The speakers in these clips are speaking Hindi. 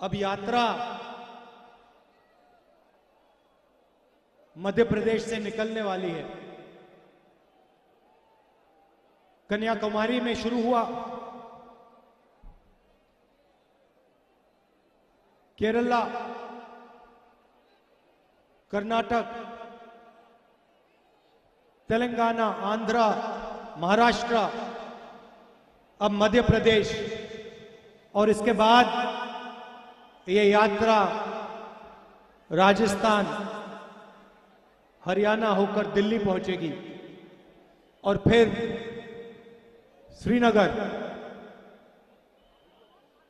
अब यात्रा मध्य प्रदेश से निकलने वाली है। कन्याकुमारी में शुरू हुआ, केरला, कर्नाटक, तेलंगाना, आंध्रा, महाराष्ट्र, अब मध्य प्रदेश, और इसके बाद ये यात्रा राजस्थान, हरियाणा होकर दिल्ली पहुंचेगी और फिर श्रीनगर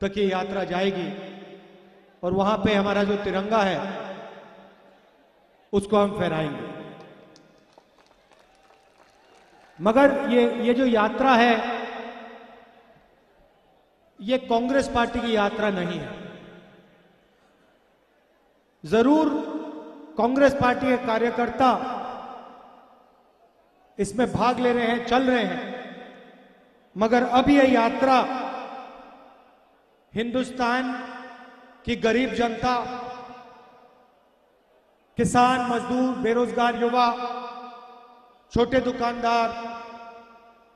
तक ये यात्रा जाएगी और वहां पे हमारा जो तिरंगा है उसको हम फहराएंगे। मगर ये जो यात्रा है ये कांग्रेस पार्टी की यात्रा नहीं है। जरूर कांग्रेस पार्टी के कार्यकर्ता इसमें भाग ले रहे हैं, चल रहे हैं, मगर अब यह यात्रा हिंदुस्तान की गरीब जनता, किसान, मजदूर, बेरोजगार युवा, छोटे दुकानदार,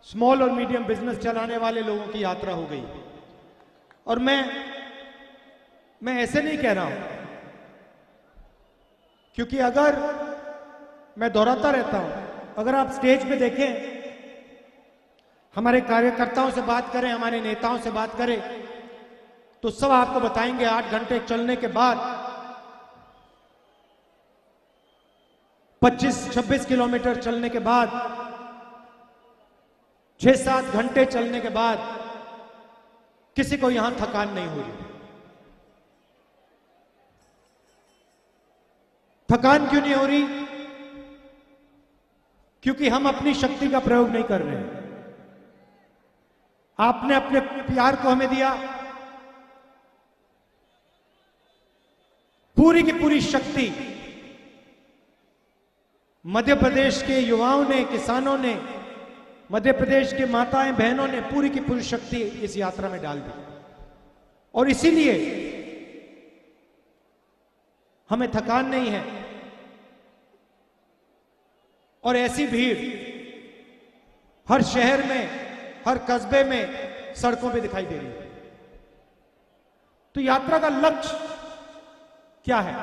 स्मॉल और मीडियम बिजनेस चलाने वाले लोगों की यात्रा हो गई। और मैं ऐसे नहीं कह रहा हूं, क्योंकि अगर मैं दोहराता रहता हूं, अगर आप स्टेज पे देखें, हमारे कार्यकर्ताओं से बात करें, हमारे नेताओं से बात करें, तो सब आपको बताएंगे 8 घंटे चलने के बाद, 25-26 किलोमीटर चलने के बाद, 6-7 घंटे चलने के बाद किसी को यहां थकान नहीं हो रही। थकान क्यों नहीं हो रही? क्योंकि हम अपनी शक्ति का प्रयोग नहीं कर रहे हैं। आपने अपने प्यार को हमें दिया, पूरी की पूरी शक्ति मध्य प्रदेश के युवाओं ने, किसानों ने, मध्य प्रदेश के माताएं बहनों ने पूरी की पूरी शक्ति इस यात्रा में डाल दी। और इसीलिए हमें थकान नहीं है। और ऐसी भीड़ हर शहर में, हर कस्बे में, सड़कों पे दिखाई दे रही है। तो यात्रा का लक्ष्य क्या है?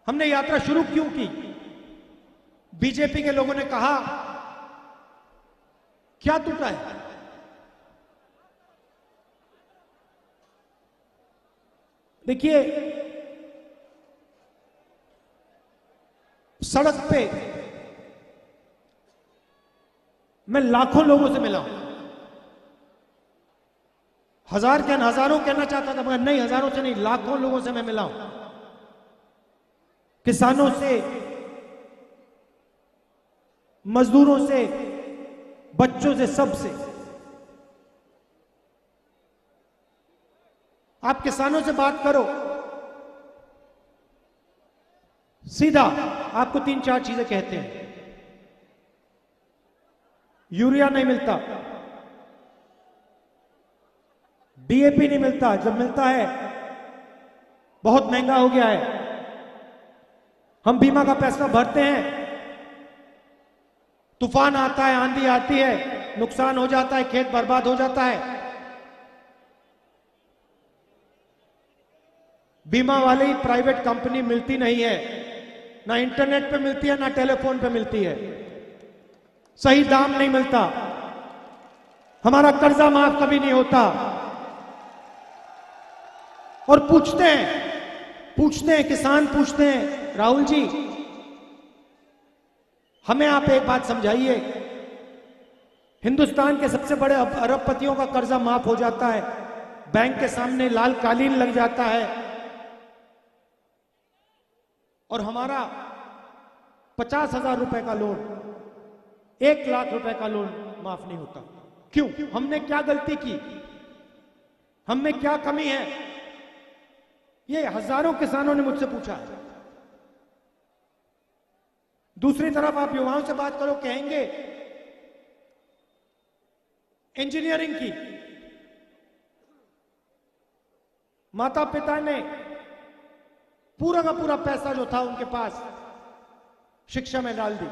हमने यात्रा शुरू क्यों की? बीजेपी के लोगों ने कहा, क्या टूटा है? देखिए, सड़क पे मैं लाखों लोगों से मिला हूं। हजार क्या हजारों कहना चाहता था, मगर नहीं, हजारों से नहीं, लाखों लोगों से मैं मिला हूं। किसानों से, मजदूरों से, बच्चों से, सबसे। आप किसानों से बात करो, सीधा आपको 3-4 चीजें कहते हैं। यूरिया नहीं मिलता, डीएपी नहीं मिलता, जब मिलता है बहुत महंगा हो गया है। हम बीमा का पैसा भरते हैं, तूफान आता है, आंधी आती है, नुकसान हो जाता है, खेत बर्बाद हो जाता है। बीमा वाली प्राइवेट कंपनी मिलती नहीं है, ना इंटरनेट पे मिलती है, ना टेलीफोन पे मिलती है, सही दाम नहीं मिलता, हमारा कर्जा माफ कभी नहीं होता। और पूछते हैं, किसान पूछते हैं, राहुल जी हमें आप एक बात समझाइए, हिंदुस्तान के सबसे बड़े अरबपतियों का कर्जा माफ हो जाता है, बैंक के सामने लाल कालीन लग जाता है, और हमारा 50,000 रुपए का लोन, 1 लाख रुपए का लोन माफ नहीं होता। क्यों? हमने क्या गलती की? हमने क्या कमी है? ये हजारों किसानों ने मुझसे पूछा है। दूसरी तरफ आप युवाओं से बात करो, कहेंगे इंजीनियरिंग की, माता पिता ने पूरा का पूरा पैसा जो था उनके पास शिक्षा में डाल दी।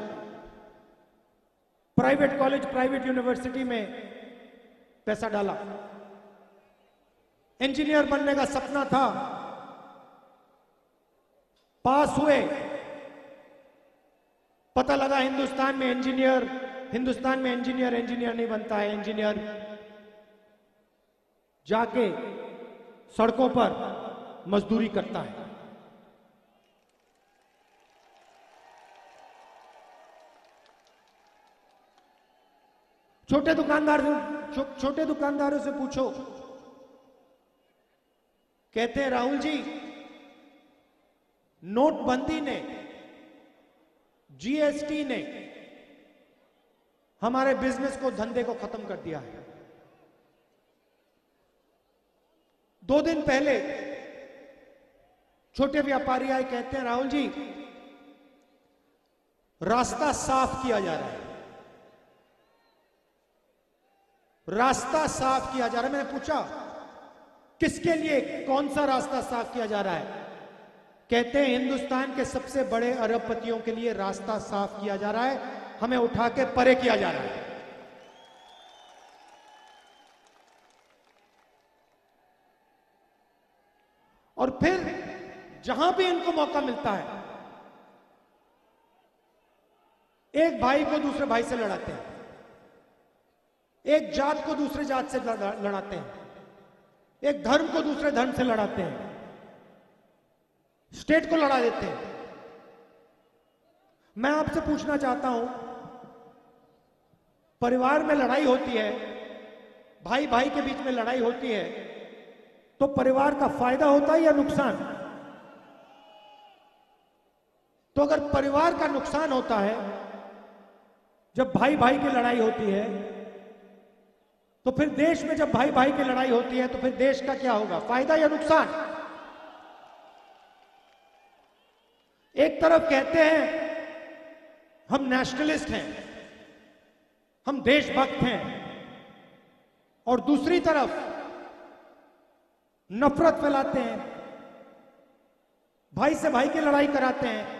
प्राइवेट कॉलेज, प्राइवेट यूनिवर्सिटी में पैसा डाला। इंजीनियर बनने का सपना था, पास हुए, पता लगा हिंदुस्तान में इंजीनियर नहीं बनता है। इंजीनियर जाके सड़कों पर मजदूरी करता है। छोटे दुकानदारों से पूछो, कहते हैं राहुल जी, नोटबंदी ने, जीएसटी ने हमारे बिजनेस को, धंधे को खत्म कर दिया है। 2 दिन पहले छोटे व्यापारी आए, कहते हैं राहुल जी, रास्ता साफ किया जा रहा है, रास्ता साफ किया जा रहा है। मैंने पूछा किसके लिए, कौन सा रास्ता साफ किया जा रहा है? कहते हैं हिंदुस्तान के सबसे बड़े अरबपतियों के लिए रास्ता साफ किया जा रहा है, हमें उठा के परे किया जा रहा है। और फिर जहां भी इनको मौका मिलता है, एक भाई को दूसरे भाई से लड़ाते हैं, एक जात को दूसरे जात से लड़ाते हैं, एक धर्म को दूसरे धर्म से लड़ाते हैं, स्टेट को लड़ा देते हैं। मैं आपसे पूछना चाहता हूं, परिवार में लड़ाई होती है, भाई भाई के बीच में लड़ाई होती है, तो परिवार का फायदा होता है या नुकसान? तो अगर परिवार का नुकसान होता है जब भाई भाई की लड़ाई होती है, तो फिर देश में जब भाई भाई की लड़ाई होती है तो फिर देश का क्या होगा, फायदा या नुकसान? एक तरफ कहते हैं हम नेशनलिस्ट हैं, हम देशभक्त हैं, और दूसरी तरफ नफरत फैलाते हैं, भाई से भाई की लड़ाई कराते हैं।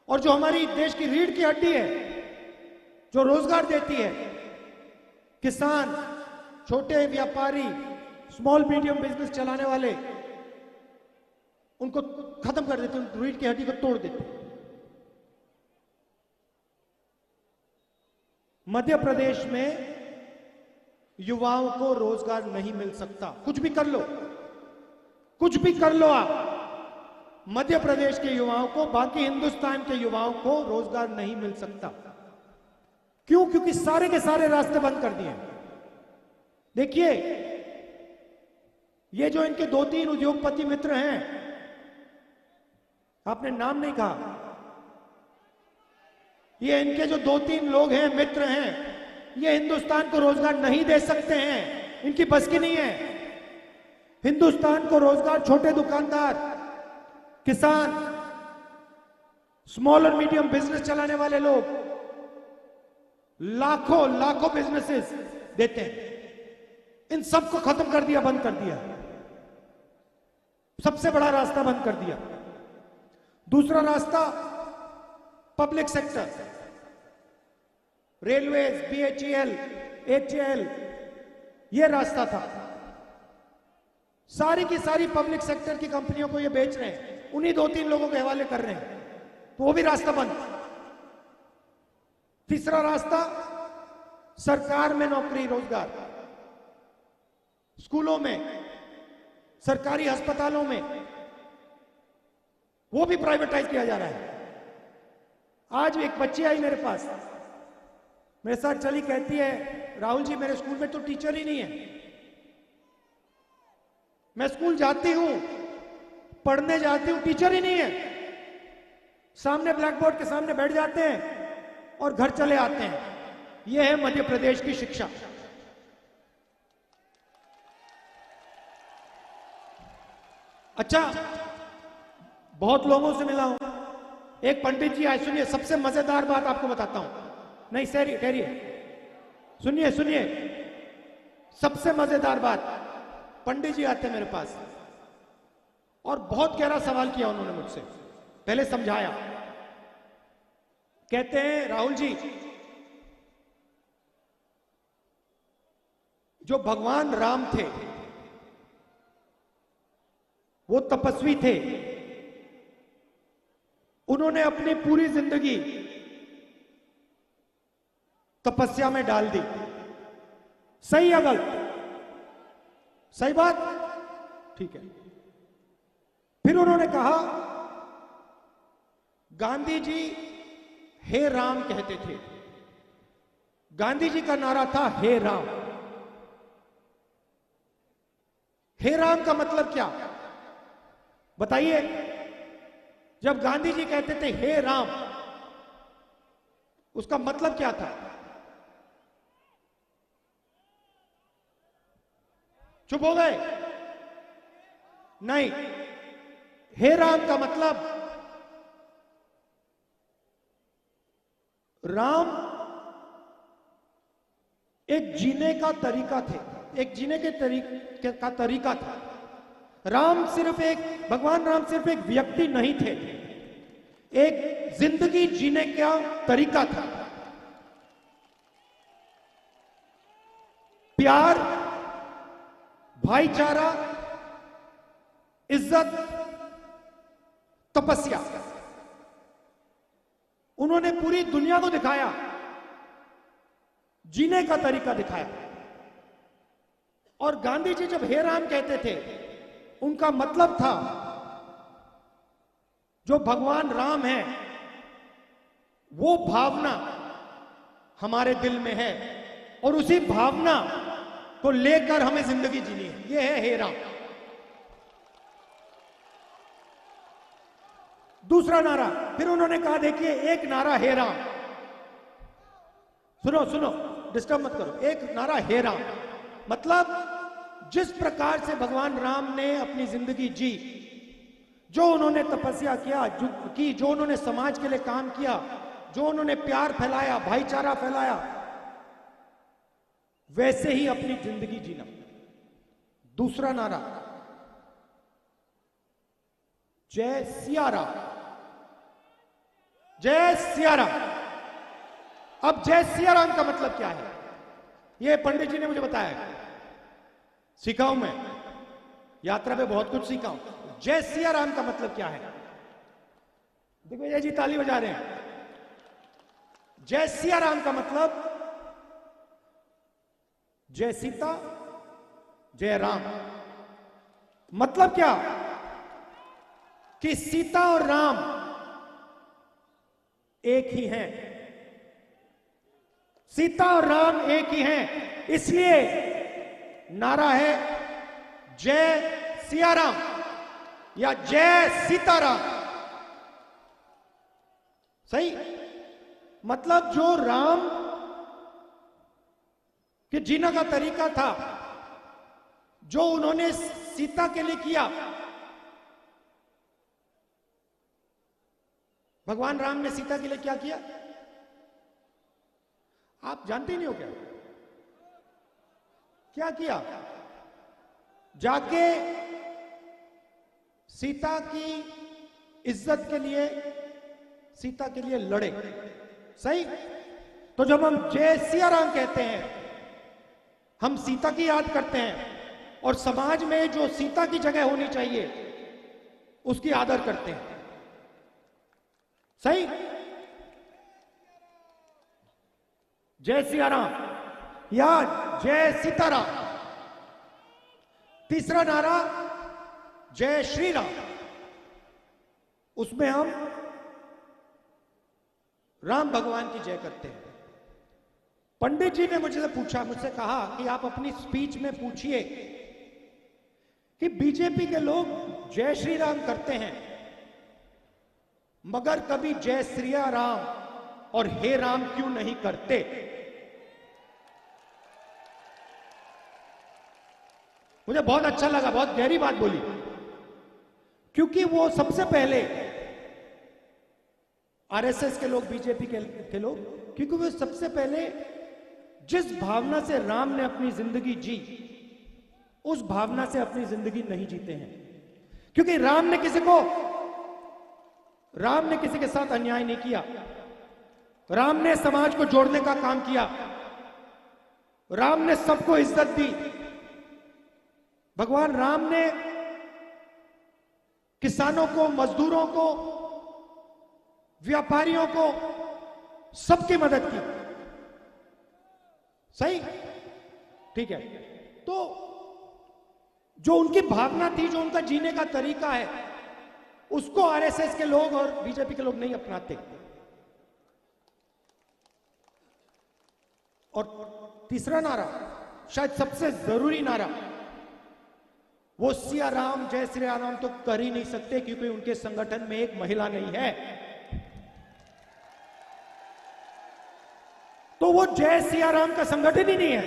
और जो हमारी देश की रीढ़ की हड्डी है, जो रोजगार देती है, किसान, छोटे व्यापारी, स्मॉल मीडियम बिजनेस चलाने वाले, उनको खत्म कर देते हैं, रीढ़ की हड्डी को तोड़ देते हैं। मध्य प्रदेश में युवाओं को रोजगार नहीं मिल सकता। कुछ भी कर लो, कुछ भी कर लो आप, मध्य प्रदेश के युवाओं को, बाकी हिंदुस्तान के युवाओं को रोजगार नहीं मिल सकता। क्यों? क्योंकि सारे के सारे रास्ते बंद कर दिए। देखिए, ये जो इनके 2-3 उद्योगपति मित्र हैं, आपने नाम नहीं कहा, ये इनके जो 2-3 लोग हैं, मित्र हैं, ये हिंदुस्तान को रोजगार नहीं दे सकते हैं, इनकी बस की नहीं है। हिंदुस्तान को रोजगार छोटे दुकानदार, किसान, स्मॉल और मीडियम बिजनेस चलाने वाले लोग लाखों लाखों बिजनेसेस देते हैं। इन सबको खत्म कर दिया, बंद कर दिया, सबसे बड़ा रास्ता बंद कर दिया। दूसरा रास्ता public sector, railways, BHEL, HAL, ये रास्ता था। सारी की सारी पब्लिक सेक्टर की कंपनियों को ये बेच रहे हैं, उन्हीं 2-3 लोगों के हवाले कर रहे हैं, तो वो भी रास्ता बंद। तीसरा रास्ता सरकार में नौकरी, रोजगार, स्कूलों में, सरकारी अस्पतालों में, वो भी प्राइवेटाइज किया जा रहा है। आज एक बच्ची आई मेरे पास, मेरे साथ चली, कहती है राहुल जी मेरे स्कूल में तो टीचर ही नहीं है। मैं स्कूल जाती हूं, पढ़ने जाती हूं, टीचर ही नहीं है। सामने ब्लैक बोर्ड के सामने बैठ जाते हैं और घर चले आते हैं। यह है मध्य प्रदेश की शिक्षा। अच्छा, बहुत लोगों से मिला हूं, एक पंडित जी आए, सुनिए, सबसे मजेदार बात आपको बताता हूं। नहीं सर, ठहरिए, सुनिए सुनिए, सबसे मजेदार बात। पंडित जी आते मेरे पास, और बहुत गहरा सवाल किया उन्होंने मुझसे, पहले समझाया। कहते हैं राहुल जी, जो भगवान राम थे वो तपस्वी थे, उन्होंने अपनी पूरी जिंदगी तपस्या में डाल दी। सही या गलत? सही बात, ठीक है। फिर उन्होंने कहा गांधी जी हे राम कहते थे। गांधी जी का नारा था हे राम। हे राम का मतलब क्या बताइए? जब गांधी जी कहते थे हे राम, उसका मतलब क्या था? चुप हो गए? नहीं, हे राम का मतलब राम एक जीने का तरीका थे, एक जीने के तरीके का तरीका था। राम सिर्फ एक, भगवान राम सिर्फ एक व्यक्ति नहीं थे, एक जिंदगी जीने का तरीका था। प्यार, भाईचारा, इज्जत, तपस्या, उन्होंने पूरी दुनिया को दिखाया, जीने का तरीका दिखाया। और गांधी जी जब हे राम कहते थे, उनका मतलब था जो भगवान राम है वो भावना हमारे दिल में है और उसी भावना को लेकर हमें जिंदगी जीनी है। ये है हे राम। दूसरा नारा फिर उन्होंने कहा, देखिए एक नारा हे राम, सुनो सुनो, डिस्टर्ब मत करो। एक नारा हे राम मतलब जिस प्रकार से भगवान राम ने अपनी जिंदगी जी, जो उन्होंने तपस्या किया, जो उन्होंने समाज के लिए काम किया, जो उन्होंने प्यार फैलाया, भाईचारा फैलाया, वैसे ही अपनी जिंदगी जीना। दूसरा नारा जय सिया राम, जय सिया राम। अब जय सिया राम का मतलब क्या है? यह पंडित जी ने मुझे बताया, सीखा हूं मैं, यात्रा पे बहुत कुछ सीखा हूं। जय सिया राम का मतलब क्या है? दिग्विजय जी ताली बजा रहे हैं। जय सिया राम का मतलब जय सीता जय राम। मतलब क्या कि सीता और राम एक ही हैं, सीता और राम एक ही हैं। इसलिए नारा है जय सिया राम या जय सीताराम। सही? मतलब जो राम के जीने का तरीका था, जो उन्होंने सीता के लिए किया, भगवान राम ने सीता के लिए क्या किया आप जानते ही नहीं हो क्या? क्या किया? जाके सीता की इज्जत के लिए, सीता के लिए लड़े। सही? तो जब हम जय सिया राम कहते हैं, हम सीता की याद करते हैं और समाज में जो सीता की जगह होनी चाहिए उसकी आदर करते हैं। सही? जय सिया राम या जय सीताराम। तीसरा नारा जय श्री राम, उसमें हम राम भगवान की जय करते हैं। पंडित जी ने मुझसे कहा कि आप अपनी स्पीच में पूछिए कि बीजेपी के लोग जय श्री राम करते हैं मगर कभी जय श्री राम और हे राम क्यों नहीं करते? मुझे बहुत अच्छा लगा, बहुत गहरी बात बोली, क्योंकि वो सबसे पहले आरएसएस के लोग, बीजेपी के लोग, क्योंकि वो सबसे पहले जिस भावना से राम ने अपनी जिंदगी जी, उस भावना से अपनी जिंदगी नहीं जीते हैं। क्योंकि राम ने किसी के साथ अन्याय नहीं किया। राम ने समाज को जोड़ने का काम किया। राम ने सबको इज्जत दी। भगवान राम ने किसानों को, मजदूरों को, व्यापारियों को, सबकी मदद की। सही? ठीक है। तो जो उनकी भावना थी, जो उनका जीने का तरीका है, उसको आरएसएस के लोग और बीजेपी के लोग नहीं अपनाते। और तीसरा नारा, शायद सबसे जरूरी नारा, वो सिया राम जय श्री राम तो कर ही नहीं सकते, क्योंकि उनके संगठन में एक महिला नहीं है। तो वो जय सिया राम का संगठन ही नहीं है,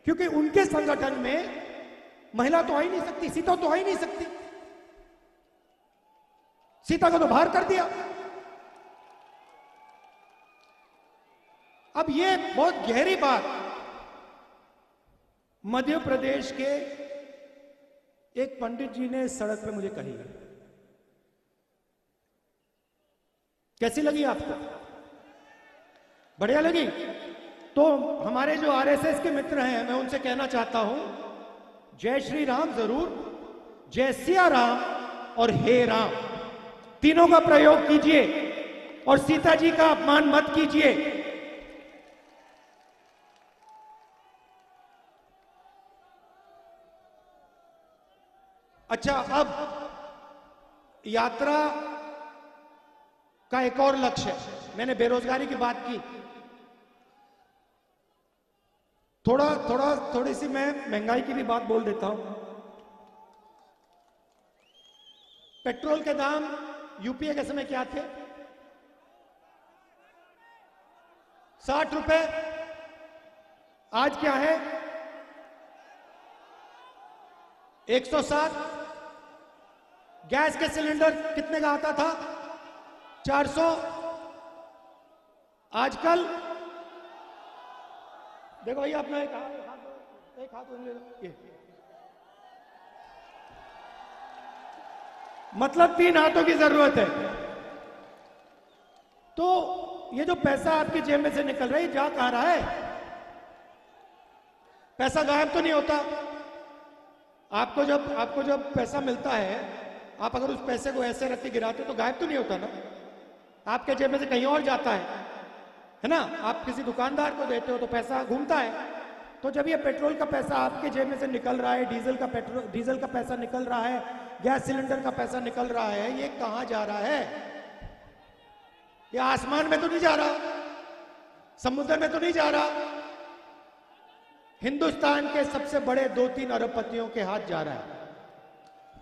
क्योंकि उनके संगठन में महिला तो आ ही नहीं सकती, सीता तो आ ही नहीं सकती। सीता को तो बाहर कर दिया। अब ये बहुत गहरी बात मध्य प्रदेश के एक पंडित जी ने सड़क पे मुझे कही। कैसी लगी आपको? बढ़िया लगी? तो हमारे जो आरएसएस के मित्र हैं, मैं उनसे कहना चाहता हूं, जय श्री राम जरूर, जय सिया राम और हे राम, तीनों का प्रयोग कीजिए और सीता जी का अपमान मत कीजिए। अच्छा, अब यात्रा का एक और लक्ष्य है। मैंने बेरोजगारी की बात की, थोड़ी सी मैं महंगाई की भी बात बोल देता हूं। पेट्रोल के दाम यूपीए के समय क्या थे? 60 रुपए। आज क्या है? 107। गैस के सिलेंडर कितने का आता था? 400। आजकल देखो भैया, अपना एक हाथ ले लो। ये मतलब 3 हाथों की जरूरत है। तो ये जो पैसा आपकी जेब में से निकल रहा है, जा कहां रहा है? पैसा गायब तो नहीं होता। आपको जब पैसा मिलता है, आप अगर उस पैसे को ऐसे रख के गिराते तो गायब तो नहीं होता ना, आपके जेब में से कहीं और जाता है ना? आप किसी दुकानदार को देते हो तो पैसा घूमता है। तो जब ये पेट्रोल का पैसा आपके जेब में से निकल रहा है, डीजल का पैसा निकल रहा है, गैस सिलेंडर का पैसा निकल रहा है, ये कहां जा रहा है? ये आसमान में तो नहीं जा रहा, समुद्र में तो नहीं जा रहा, हिंदुस्तान के सबसे बड़े 2-3 अरबपतियों के हाथ जा रहा है।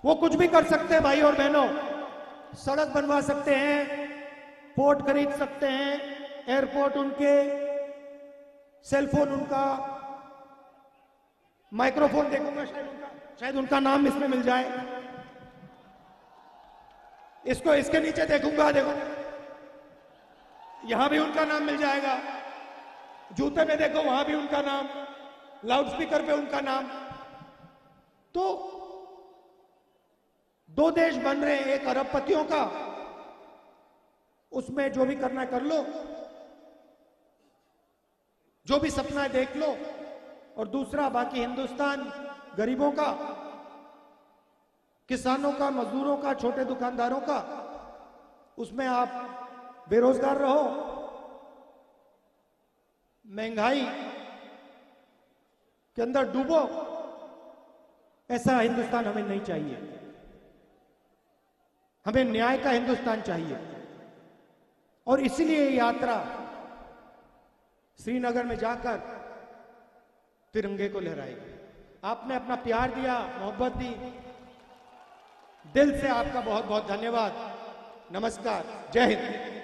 वो कुछ भी कर सकते हैं भाई और बहनों, सड़क बनवा सकते हैं, पोर्ट खरीद सकते हैं, एयरपोर्ट उनके, सेलफोन उनका, माइक्रोफोन देखूंगा शायद उनका नाम इसमें मिल जाए, इसको इसके नीचे देखूंगा, देखो यहां भी उनका नाम मिल जाएगा, जूते में देखो वहां भी उनका नाम, लाउडस्पीकर पे उनका नाम। तो 2 देश बन रहे हैं, एक अरबपतियों का, उसमें जो भी करना है कर लो, जो भी सपना है देख लो, और दूसरा बाकी हिंदुस्तान गरीबों का, किसानों का, मजदूरों का, छोटे दुकानदारों का, उसमें आप बेरोजगार रहो, महंगाई के अंदर डूबो। ऐसा हिंदुस्तान हमें नहीं चाहिए। हमें न्याय का हिंदुस्तान चाहिए। और इसलिए यात्रा श्रीनगर में जाकर तिरंगे को लहराएगी। आपने अपना प्यार दिया, मोहब्बत दी, दिल से आपका बहुत बहुत धन्यवाद। नमस्कार, जय हिंद।